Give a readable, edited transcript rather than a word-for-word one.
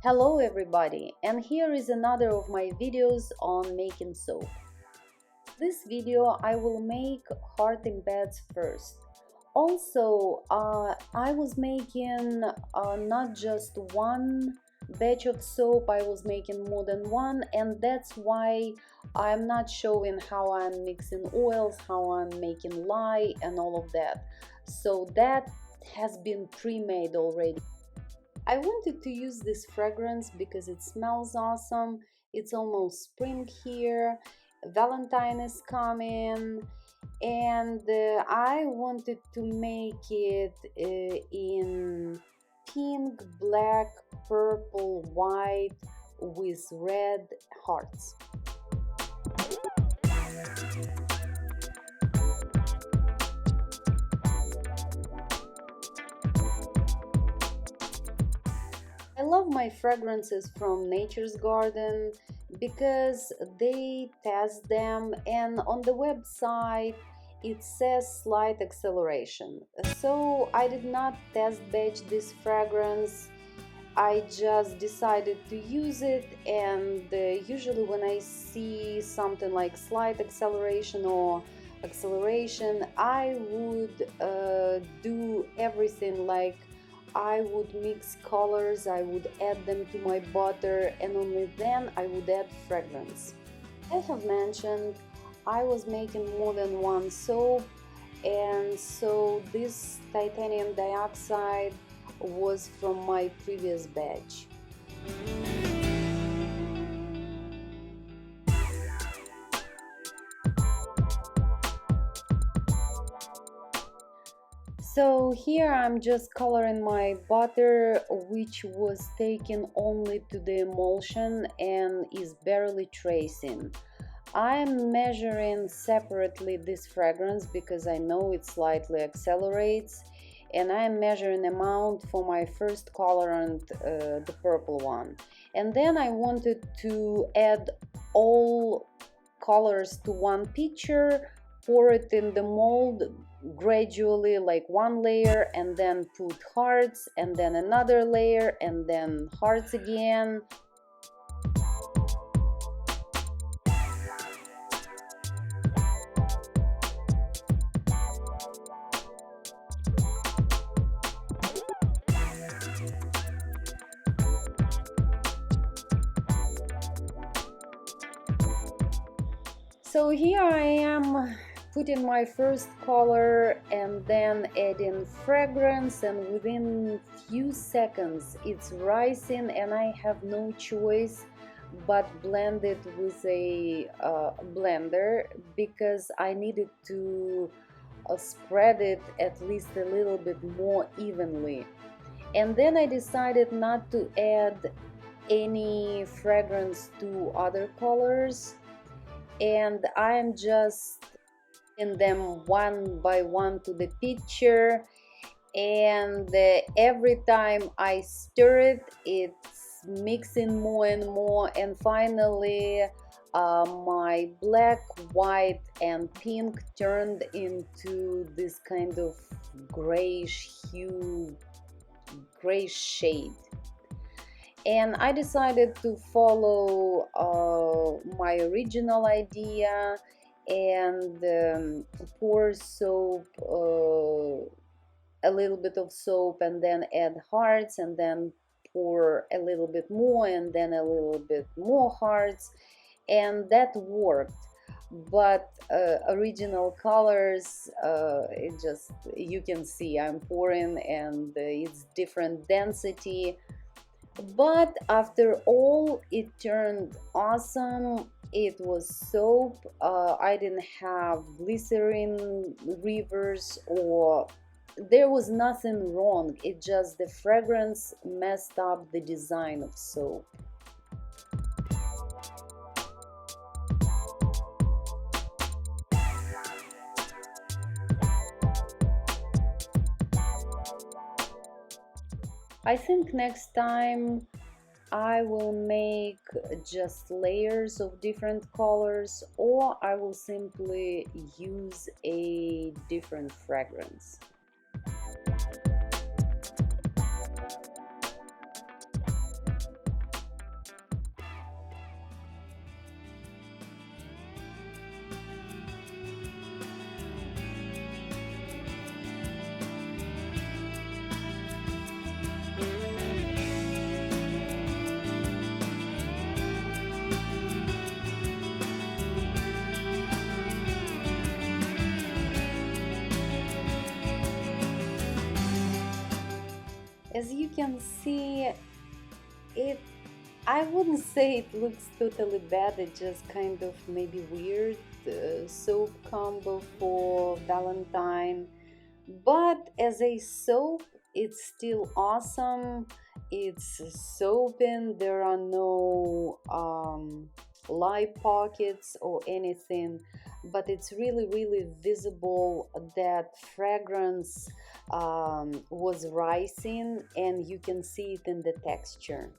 Hello everybody, and here is another of my videos on making soap. This video I will make heart embeds first. Also, I was making not just one batch of soap, I was making more than one, and that's why I'm not showing how I'm mixing oils, how I'm making lye and all of that. So that has been pre-made already. I wanted to use this fragrance because it smells awesome. It's almost spring here. Valentine is coming, and I wanted to make it in pink, black, purple, white with red hearts. I love my fragrances from Nature's Garden because they test them, and on the website it says slight acceleration. So I did not test batch this fragrance. I just decided to use it, and usually when I see something like slight acceleration or acceleration, I would do everything like I would mix colors, I would add them to my butter, and only then I would add fragrance. I have mentioned I was making more than one soap, and so this titanium dioxide was from my previous batch. So here I'm just coloring my butter, which was taken only to the emulsion and is barely tracing. I'm measuring separately this fragrance because I know it slightly accelerates, and I'm measuring amount for my first colorant, the purple one. And then I wanted to add all colors to one picture, pour it in the mold gradually, like one layer, and then put hearts, and then another layer, and then hearts again. So here I am putting my first color and then adding fragrance, and within few seconds it's rising, and I have no choice but blend it with a blender because I needed to spread it at least a little bit more evenly. And then I decided not to add any fragrance to other colors, and I'm just in them one by one to the picture, and every time I stir it, it's mixing more and more, and finally my black, white and pink turned into this kind of grayish hue, grayish shade. And I decided to follow my original idea and pour soap, a little bit of soap, and then add hearts, and then pour a little bit more, and then a little bit more hearts, and that worked. But original colors, it just, you can see I'm pouring, and it's different density. But after all, it turned awesome. It was soap. I didn't have glycerin rivers, or there was nothing wrong. It just, the fragrance messed up the design of soap. I think next time I will make just layers of different colors, or I will simply use a different fragrance. As you can see, it I wouldn't say it looks totally bad, it just kind of maybe weird soap combo for Valentine. But as a soap, it's still awesome. It's soaping, there are no light pockets or anything, but it's really, really visible that fragrance was rising, and you can see it in the texture.